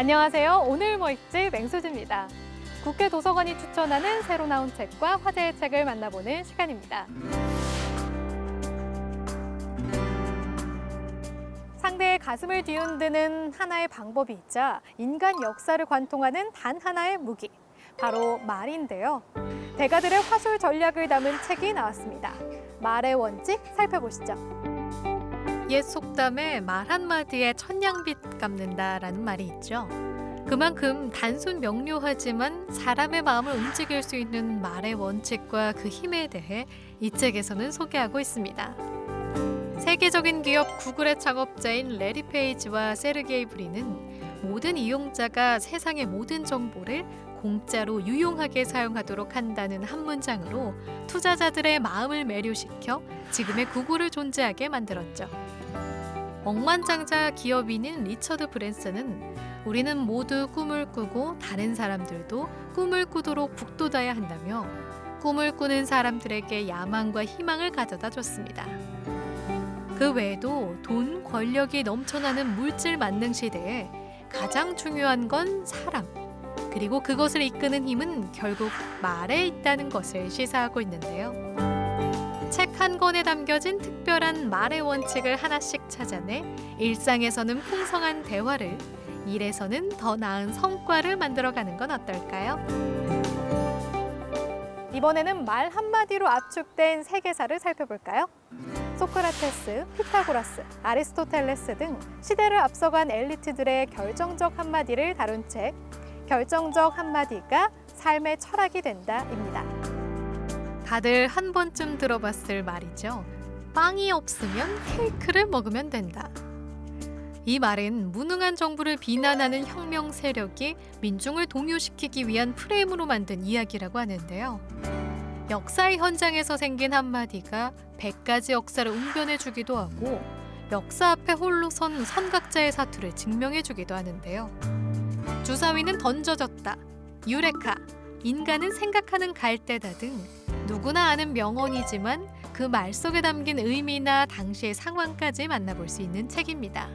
안녕하세요. 오늘 뭐 읽지 맹수지입니다. 국회 도서관이 추천하는 새로 나온 책과 화제의 책을 만나보는 시간입니다. 상대의 가슴을 뒤흔드는 하나의 방법이 있자 인간 역사를 관통하는 단 하나의 무기, 바로 말인데요. 대가들의 화술 전략을 담은 책이 나왔습니다. 말의 원칙 살펴보시죠. 옛 속담에 말 한마디에 천냥빚 갚는다라는 말이 있죠. 그만큼 단순 명료하지만 사람의 마음을 움직일 수 있는 말의 원칙과 그 힘에 대해 이 책에서는 소개하고 있습니다. 세계적인 기업 구글의 창업자인 레리 페이지와 세르게이 브린은 모든 이용자가 세상의 모든 정보를 공짜로 유용하게 사용하도록 한다는 한 문장으로 투자자들의 마음을 매료시켜 지금의 구글을 존재하게 만들었죠. 억만장자 기업인인 리처드 브랜슨은 우리는 모두 꿈을 꾸고 다른 사람들도 꿈을 꾸도록 북돋아야 한다며 꿈을 꾸는 사람들에게 야망과 희망을 가져다 줬습니다. 그 외에도 돈, 권력이 넘쳐나는 물질 만능 시대에 가장 중요한 건 사람, 그리고 그것을 이끄는 힘은 결국 말에 있다는 것을 시사하고 있는데요. 책 한 권에 담겨진 특별한 말의 원칙을 하나씩 찾아내 일상에서는 풍성한 대화를, 일에서는 더 나은 성과를 만들어가는 건 어떨까요? 이번에는 말 한마디로 압축된 세계사를 살펴볼까요? 소크라테스, 피타고라스, 아리스토텔레스 등 시대를 앞서간 엘리트들의 결정적 한마디를 다룬 책, 결정적 한마디가 삶의 철학이 된다입니다. 다들 한 번쯤 들어봤을 말이죠. 빵이 없으면 케이크를 먹으면 된다. 이 말은 무능한 정부를 비난하는 혁명 세력이 민중을 동요시키기 위한 프레임으로 만든 이야기라고 하는데요. 역사의 현장에서 생긴 한마디가 100가지 역사를 웅변해주기도 하고 역사 앞에 홀로 선 선각자의 사투를 증명해주기도 하는데요. 주사위는 던져졌다, 유레카, 인간은 생각하는 갈대다 등 누구나 아는 명언이지만 그 말 속에 담긴 의미나 당시의 상황까지 만나볼 수 있는 책입니다.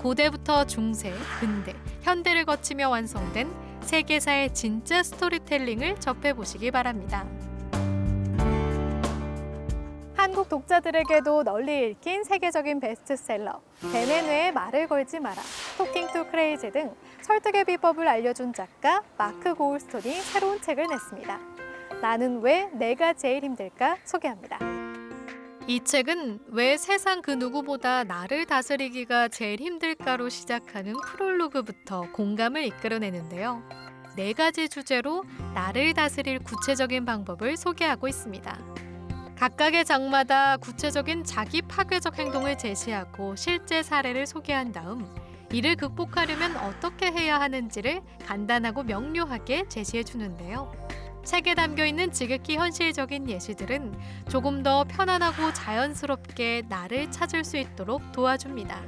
고대부터 중세, 근대, 현대를 거치며 완성된 세계사의 진짜 스토리텔링을 접해보시기 바랍니다. 한국 독자들에게도 널리 읽힌 세계적인 베스트셀러 벤앤웨의 말을 걸지 마라, 토킹 투 크레이지 등 설득의 비법을 알려준 작가 마크 고울스톤이 새로운 책을 냈습니다. 나는 왜 내가 제일 힘들까 소개합니다. 이 책은 왜 세상 그 누구보다 나를 다스리기가 제일 힘들까로 시작하는 프롤로그부터 공감을 이끌어내는데요. 4가지 주제로 나를 다스릴 구체적인 방법을 소개하고 있습니다. 각각의 장마다 구체적인 자기 파괴적 행동을 제시하고 실제 사례를 소개한 다음 이를 극복하려면 어떻게 해야 하는지를 간단하고 명료하게 제시해 주는데요. 책에 담겨있는 지극히 현실적인 예시들은 조금 더 편안하고 자연스럽게 나를 찾을 수 있도록 도와줍니다.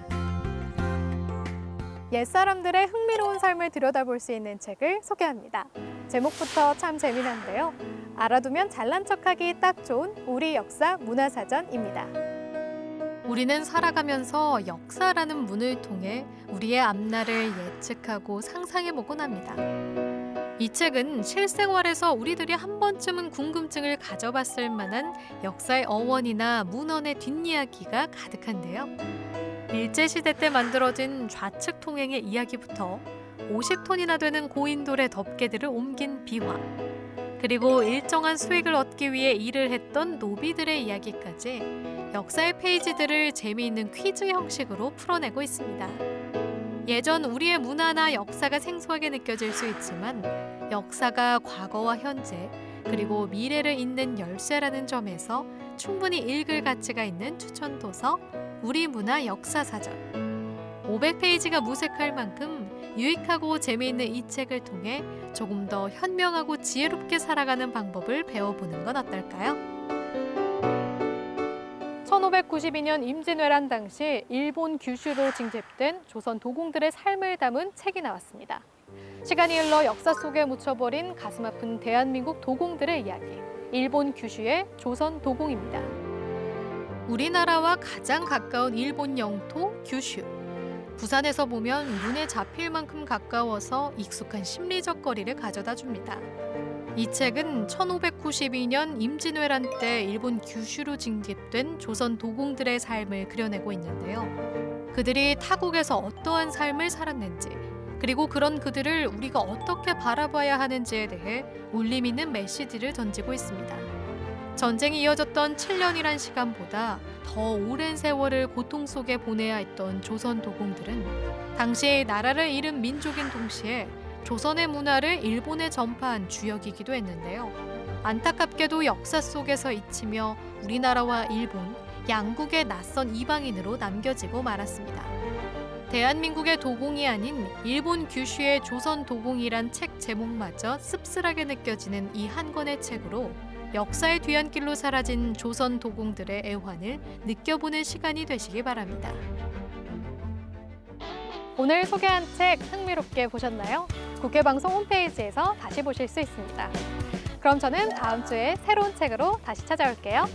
옛사람들의 흥미로운 삶을 들여다볼 수 있는 책을 소개합니다. 제목부터 참 재미난데요. 알아두면 잘난 척하기 딱 좋은 우리 역사 문화사전입니다. 우리는 살아가면서 역사라는 문을 통해 우리의 앞날을 예측하고 상상해보곤 합니다. 이 책은 실생활에서 우리들이 한 번쯤은 궁금증을 가져봤을 만한 역사의 어원이나 문헌의 뒷이야기가 가득한데요. 일제시대 때 만들어진 좌측 통행의 이야기부터 50톤이나 되는 고인돌의 덮개들을 옮긴 비화, 그리고 일정한 수익을 얻기 위해 일을 했던 노비들의 이야기까지 역사의 페이지들을 재미있는 퀴즈 형식으로 풀어내고 있습니다. 예전 우리의 문화나 역사가 생소하게 느껴질 수 있지만 역사가 과거와 현재 그리고 미래를 잇는 열쇠라는 점에서 충분히 읽을 가치가 있는 추천 도서 우리 문화 역사사전. 500페이지가 무색할 만큼 유익하고 재미있는 이 책을 통해 조금 더 현명하고 지혜롭게 살아가는 방법을 배워보는 건 어떨까요? 1592년 임진왜란 당시 일본 규슈로 징집된 조선 도공들의 삶을 담은 책이 나왔습니다. 시간이 흘러 역사 속에 묻혀버린 가슴 아픈 대한민국 도공들의 이야기, 일본 규슈의 조선 도공입니다. 우리나라와 가장 가까운 일본 영토 규슈. 부산에서 보면 눈에 잡힐 만큼 가까워서 익숙한 심리적 거리를 가져다 줍니다. 이 책은 1592년 임진왜란 때 일본 규슈로 징집된 조선 도공들의 삶을 그려내고 있는데요. 그들이 타국에서 어떠한 삶을 살았는지, 그리고 그런 그들을 우리가 어떻게 바라봐야 하는지에 대해 울림 있는 메시지를 던지고 있습니다. 전쟁이 이어졌던 7년이란 시간보다 더 오랜 세월을 고통 속에 보내야 했던 조선 도공들은 당시 나라를 잃은 민족인 동시에 조선의 문화를 일본에 전파한 주역이기도 했는데요. 안타깝게도 역사 속에서 잊히며 우리나라와 일본, 양국의 낯선 이방인으로 남겨지고 말았습니다. 대한민국의 도공이 아닌 일본 규슈의 조선 도공이란 책 제목마저 씁쓸하게 느껴지는 이 한 권의 책으로 역사의 뒤안길로 사라진 조선 도공들의 애환을 느껴보는 시간이 되시기 바랍니다. 오늘 소개한 책 흥미롭게 보셨나요? 국회방송 홈페이지에서 다시 보실 수 있습니다. 그럼 저는 다음 주에 새로운 책으로 다시 찾아올게요.